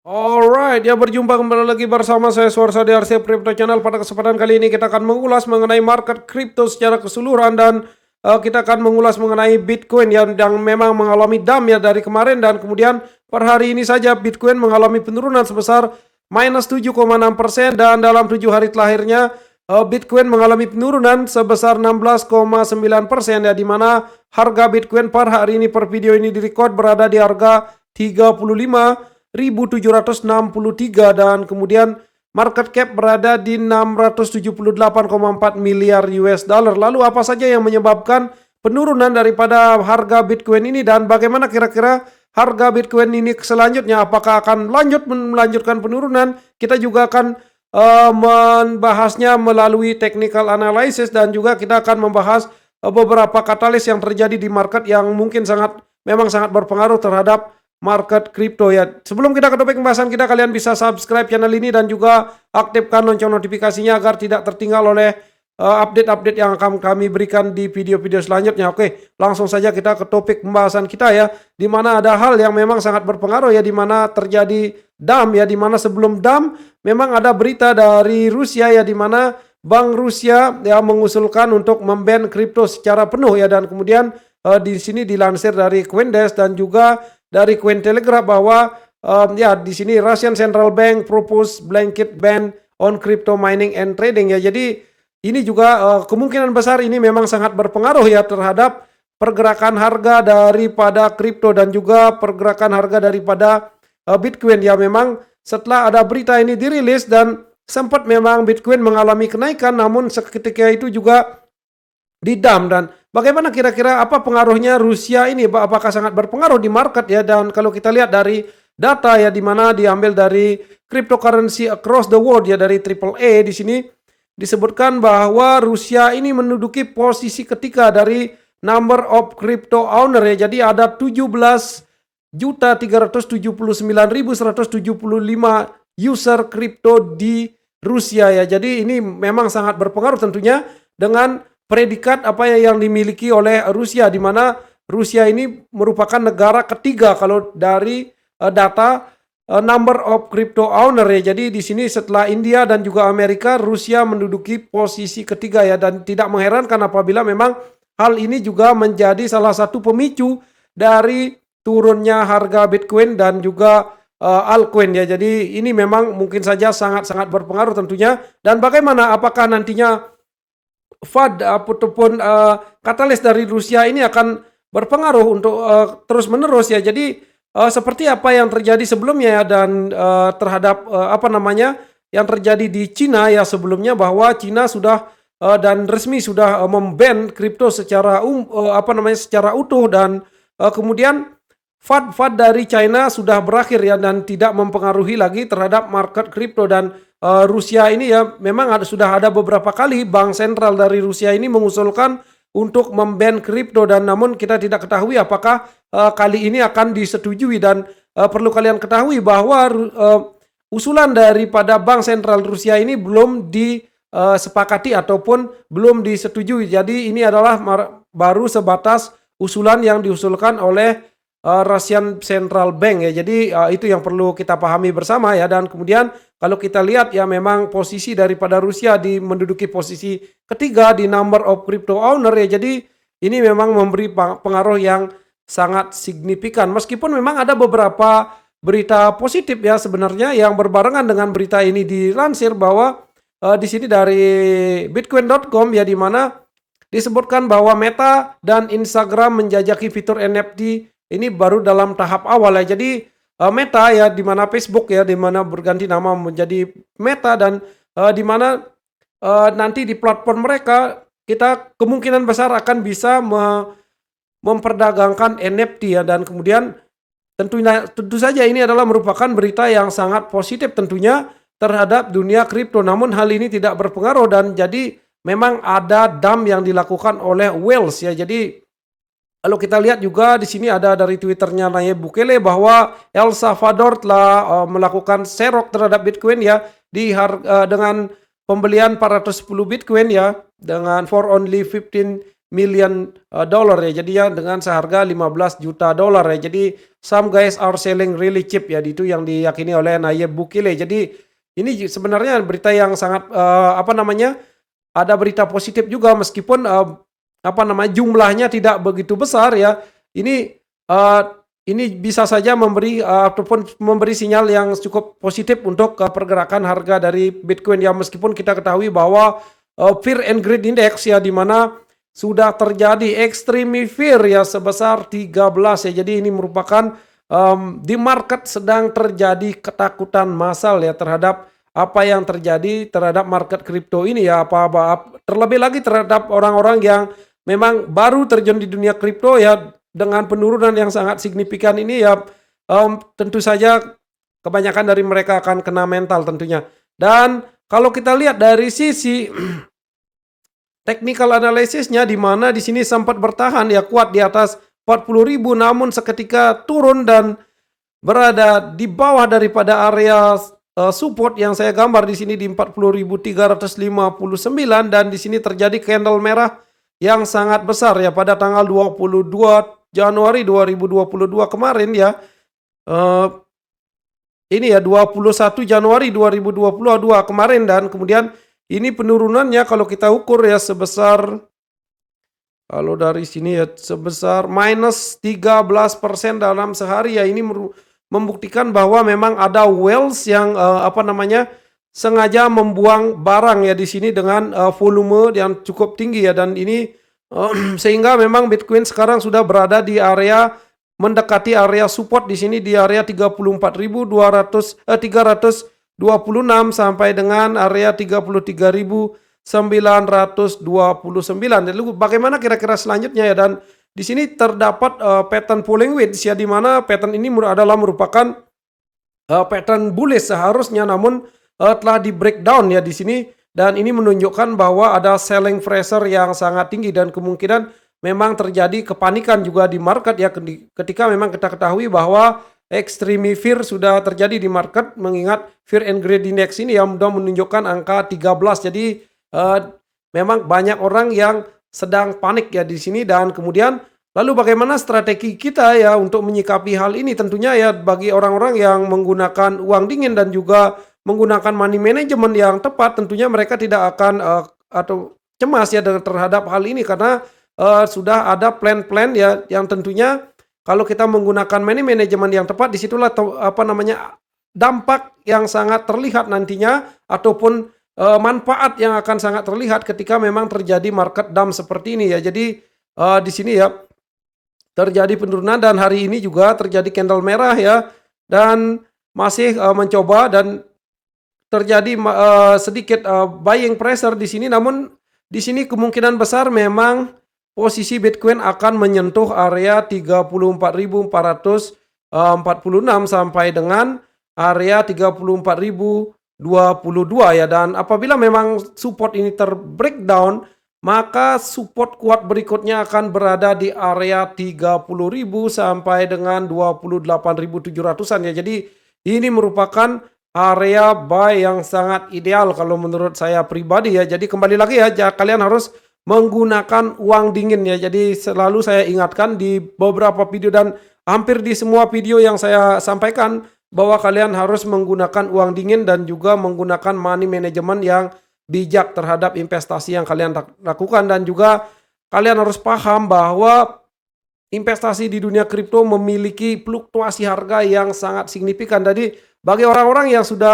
Alright, ya berjumpa kembali lagi bersama saya Suarsa di RC Crypto Channel. Pada kesempatan kali ini kita akan mengulas mengenai market crypto secara keseluruhan dan kita akan mengulas mengenai Bitcoin yang memang mengalami dump ya dari kemarin dan kemudian per hari ini saja Bitcoin mengalami penurunan sebesar minus 7,6% dan dalam 7 hari terakhirnya Bitcoin mengalami penurunan sebesar 16,9% ya, di mana harga Bitcoin per hari ini per video ini direcord berada di harga 35.763 dan kemudian market cap berada di 678,4 miliar US dollar. Lalu apa saja yang menyebabkan penurunan daripada harga Bitcoin ini dan bagaimana kira-kira harga Bitcoin ini selanjutnya? Apakah akan melanjutkan penurunan? Kita juga akan membahasnya melalui technical analysis dan juga kita akan membahas beberapa katalis yang terjadi di market yang mungkin memang sangat berpengaruh terhadap market crypto ya. Sebelum kita ke topik pembahasan kita, kalian bisa subscribe channel ini dan juga aktifkan lonceng notifikasinya agar tidak tertinggal oleh update-update yang akan kami berikan di video-video selanjutnya. Oke, langsung saja kita ke topik pembahasan kita ya, di mana ada hal yang memang sangat berpengaruh ya, di mana terjadi dump ya, di mana sebelum dump memang ada berita dari Rusia ya, di mana Bank Rusia ya mengusulkan untuk memban kripto secara penuh ya, dan kemudian di sini dilansir dari CoinDesk dan juga dari Cointelegraph bahwa ya di sini Russian Central Bank propose blanket ban on crypto mining and trading ya. Jadi ini juga kemungkinan besar ini memang sangat berpengaruh ya terhadap pergerakan harga daripada kripto dan juga pergerakan harga daripada Bitcoin ya. Memang setelah ada berita ini dirilis dan sempat memang Bitcoin mengalami kenaikan, namun seketika itu juga didam. Dan bagaimana kira-kira apa pengaruhnya Rusia ini? Apakah sangat berpengaruh di market ya? Dan kalau kita lihat dari data ya, di mana diambil dari cryptocurrency across the world ya, dari AAA, di sini disebutkan bahwa Rusia ini menduduki posisi ketiga dari number of crypto owner ya. Jadi ada 17.379.175 user crypto di Rusia ya. Jadi ini memang sangat berpengaruh tentunya dengan predikat apa ya yang dimiliki oleh Rusia, di mana Rusia ini merupakan negara ketiga kalau dari data number of crypto owner ya. Jadi di sini setelah India dan juga Amerika, Rusia menduduki posisi ketiga ya, dan tidak mengherankan apabila memang hal ini juga menjadi salah satu pemicu dari turunnya harga Bitcoin dan juga altcoin ya. Jadi ini memang mungkin saja sangat-sangat berpengaruh tentunya. Dan bagaimana apakah nantinya FUD ataupun katalis dari Rusia ini akan berpengaruh untuk terus menerus ya. Jadi seperti apa yang terjadi sebelumnya ya, dan terhadap apa namanya yang terjadi di Cina ya sebelumnya, bahwa Cina sudah dan resmi sudah memban kripto secara secara utuh, dan kemudian FUD dari China sudah berakhir ya, dan tidak mempengaruhi lagi terhadap market kripto. Dan Rusia ini ya memang sudah ada beberapa kali bank sentral dari Rusia ini mengusulkan untuk memban kripto, dan namun kita tidak ketahui apakah kali ini akan disetujui. Dan perlu kalian ketahui bahwa usulan daripada bank sentral Rusia ini belum disepakati ataupun belum disetujui. Jadi ini adalah baru sebatas usulan yang diusulkan oleh Russian Central Bank ya. Jadi itu yang perlu kita pahami bersama ya. Dan kemudian kalau kita lihat ya, memang posisi daripada Rusia menduduki posisi ketiga di number of crypto owner ya. Jadi ini memang memberi pengaruh yang sangat signifikan. Meskipun memang ada beberapa berita positif ya sebenarnya yang berbarengan dengan berita ini dilansir, bahwa di sini dari bitcoin.com ya, di mana disebutkan bahwa Meta dan Instagram menjajaki fitur NFT ini baru dalam tahap awal ya. Jadi Meta ya, di mana Facebook ya, di mana berganti nama menjadi Meta, dan di mana nanti di platform mereka kita kemungkinan besar akan bisa memperdagangkan NFT ya. Dan kemudian tentu saja ini adalah merupakan berita yang sangat positif tentunya terhadap dunia kripto. Namun hal ini tidak berpengaruh, dan jadi memang ada dump yang dilakukan oleh whales ya. Jadi kalau kita lihat juga di sini ada dari Twitternya Nayib Bukele bahwa El Salvador telah melakukan serok terhadap Bitcoin ya dengan pembelian 410 Bitcoin ya, dengan for only 15 million dollar ya. Jadi ya dengan seharga 15 juta dolar ya. Jadi some guys are selling really cheap ya. Itu yang diyakini oleh Nayib Bukele. Jadi ini sebenarnya berita yang sangat ada berita positif juga meskipun jumlahnya tidak begitu besar ya. Ini uh, ini bisa saja memberi ataupun memberi sinyal yang cukup positif untuk pergerakan harga dari Bitcoin ya, meskipun kita ketahui bahwa Fear and Greed Index ya, di mana sudah terjadi extreme fear ya sebesar 13 ya. Jadi ini merupakan di market sedang terjadi ketakutan massal ya terhadap apa yang terjadi terhadap market kripto ini ya, terlebih lagi terhadap orang-orang yang memang baru terjun di dunia kripto ya. Dengan penurunan yang sangat signifikan ini ya, tentu saja kebanyakan dari mereka akan kena mental tentunya. Dan kalau kita lihat dari sisi technical analysisnya, di mana di sini sempat bertahan ya kuat di atas 40.000, namun seketika turun dan berada di bawah daripada area support yang saya gambar di sini di 40.359, dan di sini terjadi candle merah yang sangat besar ya pada tanggal 22 Januari 2022 kemarin ya. Ini ya 21 Januari 2022 kemarin, dan kemudian ini penurunannya kalau kita ukur ya sebesar, kalau dari sini ya sebesar minus 13% dalam sehari ya. Ini membuktikan bahwa memang ada whales yang sengaja membuang barang ya di sini dengan volume yang cukup tinggi ya, dan ini sehingga memang Bitcoin sekarang sudah berada di area mendekati area support di sini di area 34.326 sampai dengan area 33.929. Lalu bagaimana kira-kira selanjutnya ya, dan di sini terdapat pattern pulling wedge ya, di mana pattern ini adalah merupakan pattern bullish seharusnya, namun telah di breakdown ya di sini. Dan ini menunjukkan bahwa ada selling pressure yang sangat tinggi, dan kemungkinan memang terjadi kepanikan juga di market ya, ketika memang kita ketahui bahwa extreme fear sudah terjadi di market, mengingat Fear and Greed Index ini yang sudah menunjukkan angka 13. Jadi memang banyak orang yang sedang panik ya di sini. Dan kemudian lalu bagaimana strategi kita ya untuk menyikapi hal ini? Tentunya ya bagi orang-orang yang menggunakan uang dingin dan juga menggunakan money management yang tepat, tentunya mereka tidak akan atau cemas ya terhadap hal ini, karena sudah ada plan-plan ya yang tentunya kalau kita menggunakan money management yang tepat, disitulah dampak yang sangat terlihat nantinya, ataupun manfaat yang akan sangat terlihat ketika memang terjadi market dump seperti ini ya. Jadi di sini ya terjadi penurunan, dan hari ini juga terjadi candle merah ya, dan masih mencoba, dan terjadi sedikit buying pressure di sini. Namun di sini kemungkinan besar memang posisi Bitcoin akan menyentuh area 34.446 sampai dengan area 34.022 ya. Dan apabila memang support ini terbreakdown, maka support kuat berikutnya akan berada di area 30.000 sampai dengan 28.700-an ya. Jadi ini merupakan area buy yang sangat ideal kalau menurut saya pribadi ya. Jadi kembali lagi ya, kalian harus menggunakan uang dingin ya. Jadi selalu saya ingatkan di beberapa video dan hampir di semua video yang saya sampaikan, bahwa kalian harus menggunakan uang dingin dan juga menggunakan money management yang bijak terhadap investasi yang kalian lakukan. Dan juga kalian harus paham bahwa investasi di dunia kripto memiliki fluktuasi harga yang sangat signifikan. Jadi bagi orang-orang yang sudah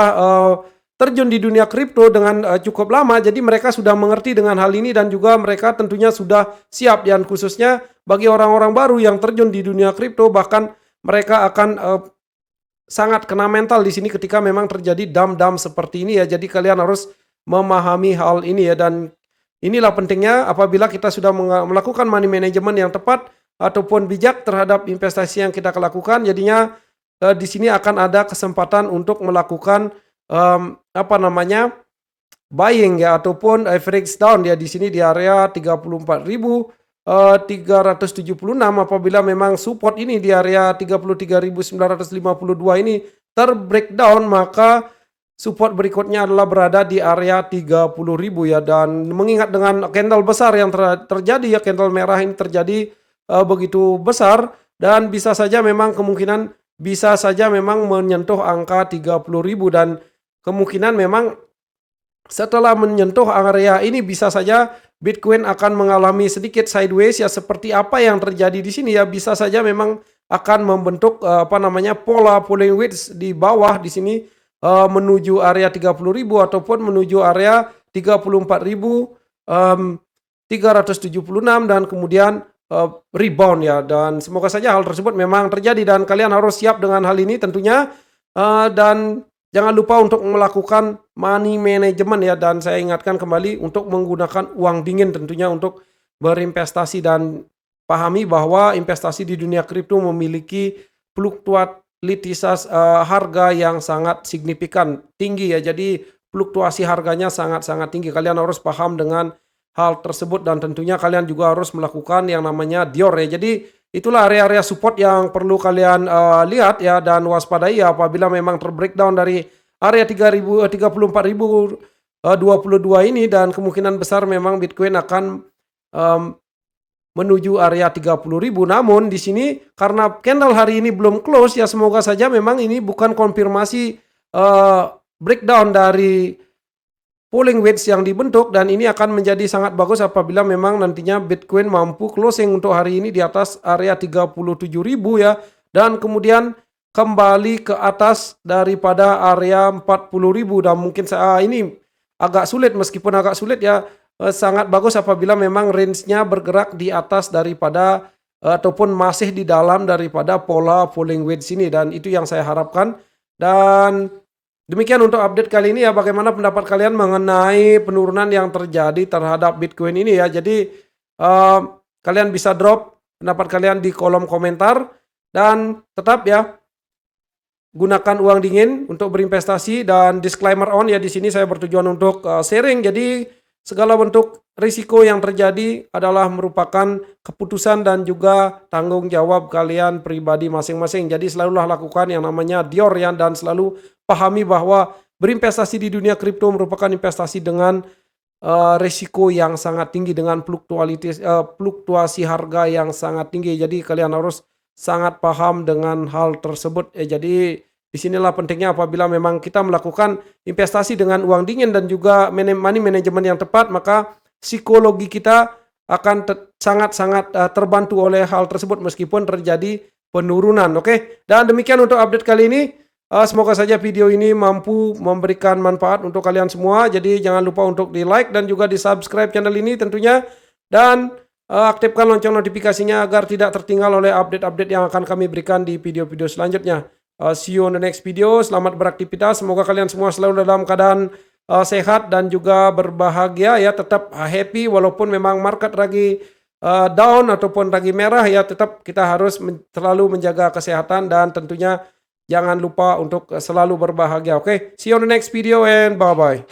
terjun di dunia kripto dengan cukup lama, jadi mereka sudah mengerti dengan hal ini, dan juga mereka tentunya sudah siap. Dan khususnya bagi orang-orang baru yang terjun di dunia kripto, bahkan mereka akan sangat kena mental di sini ketika memang terjadi dump seperti ini ya. Jadi kalian harus memahami hal ini ya, dan inilah pentingnya apabila kita sudah melakukan money management yang tepat ataupun bijak terhadap investasi yang kita lakukan. Jadinya di sini akan ada kesempatan untuk melakukan buying ya, ataupun average down ya di sini di area 34.376. Apabila memang support ini di area 33.952 ini terbreakdown, maka support berikutnya adalah berada di area 30.000 ya, dan mengingat dengan candle besar yang terjadi ya, candle merah ini terjadi begitu besar, dan bisa saja memang kemungkinan bisa saja memang menyentuh angka 30.000, dan kemungkinan memang setelah menyentuh area ini bisa saja Bitcoin akan mengalami sedikit sideways ya, seperti apa yang terjadi di sini ya. Bisa saja memang akan membentuk pola pulling wedge di bawah di sini menuju area 30.000 ataupun menuju area 34.376 dan kemudian rebound ya, dan semoga saja hal tersebut memang terjadi dan kalian harus siap dengan hal ini tentunya. Dan jangan lupa untuk melakukan money management ya, dan saya ingatkan kembali untuk menggunakan uang dingin tentunya untuk berinvestasi, dan pahami bahwa investasi di dunia kripto memiliki fluktualitas harga yang sangat signifikan tinggi ya. Jadi fluktuasi harganya sangat-sangat tinggi. Kalian harus paham dengan hal tersebut, dan tentunya kalian juga harus melakukan yang namanya Dior ya. Jadi itulah area-area support yang perlu kalian lihat ya, dan waspadai ya apabila memang terbreakdown dari area 34.022 ini, dan kemungkinan besar memang Bitcoin akan menuju area 30.000. Namun di sini karena candle hari ini belum close ya, semoga saja memang ini bukan konfirmasi breakdown dari pulling wedge yang dibentuk, dan ini akan menjadi sangat bagus apabila memang nantinya Bitcoin mampu closing untuk hari ini di atas area 37.000 ya, dan kemudian kembali ke atas daripada area 40.000, dan mungkin ini agak sulit, meskipun agak sulit ya, sangat bagus apabila memang range-nya bergerak di atas daripada ataupun masih di dalam daripada pola pulling wedge ini, dan itu yang saya harapkan. Dan demikian untuk update kali ini ya. Bagaimana pendapat kalian mengenai penurunan yang terjadi terhadap Bitcoin ini ya. Jadi kalian bisa drop pendapat kalian di kolom komentar, dan tetap ya gunakan uang dingin untuk berinvestasi, dan disclaimer on ya, di sini saya bertujuan untuk sharing. Jadi segala bentuk risiko yang terjadi adalah merupakan keputusan dan juga tanggung jawab kalian pribadi masing-masing. Jadi selalulah lakukan yang namanya Dior ya, dan selalu pahami bahwa berinvestasi di dunia kripto merupakan investasi dengan risiko yang sangat tinggi, dengan fluktuasi harga yang sangat tinggi. Jadi kalian harus sangat paham dengan hal tersebut. Jadi disinilah pentingnya apabila memang kita melakukan investasi dengan uang dingin dan juga money management yang tepat, maka psikologi kita akan sangat-sangat terbantu oleh hal tersebut meskipun terjadi penurunan. Oke, dan demikian untuk update kali ini. Semoga saja video ini mampu memberikan manfaat untuk kalian semua. Jadi jangan lupa untuk di like dan juga di subscribe channel ini tentunya, dan aktifkan lonceng notifikasinya agar tidak tertinggal oleh update-update yang akan kami berikan di video-video selanjutnya. See you on the next video. Selamat beraktivitas. Semoga kalian semua selalu dalam keadaan sehat dan juga berbahagia ya. Tetap happy walaupun memang market lagi down ataupun lagi merah ya. Tetap kita harus selalu menjaga kesehatan, dan tentunya jangan lupa untuk selalu berbahagia. Oke, see you on the next video and bye-bye.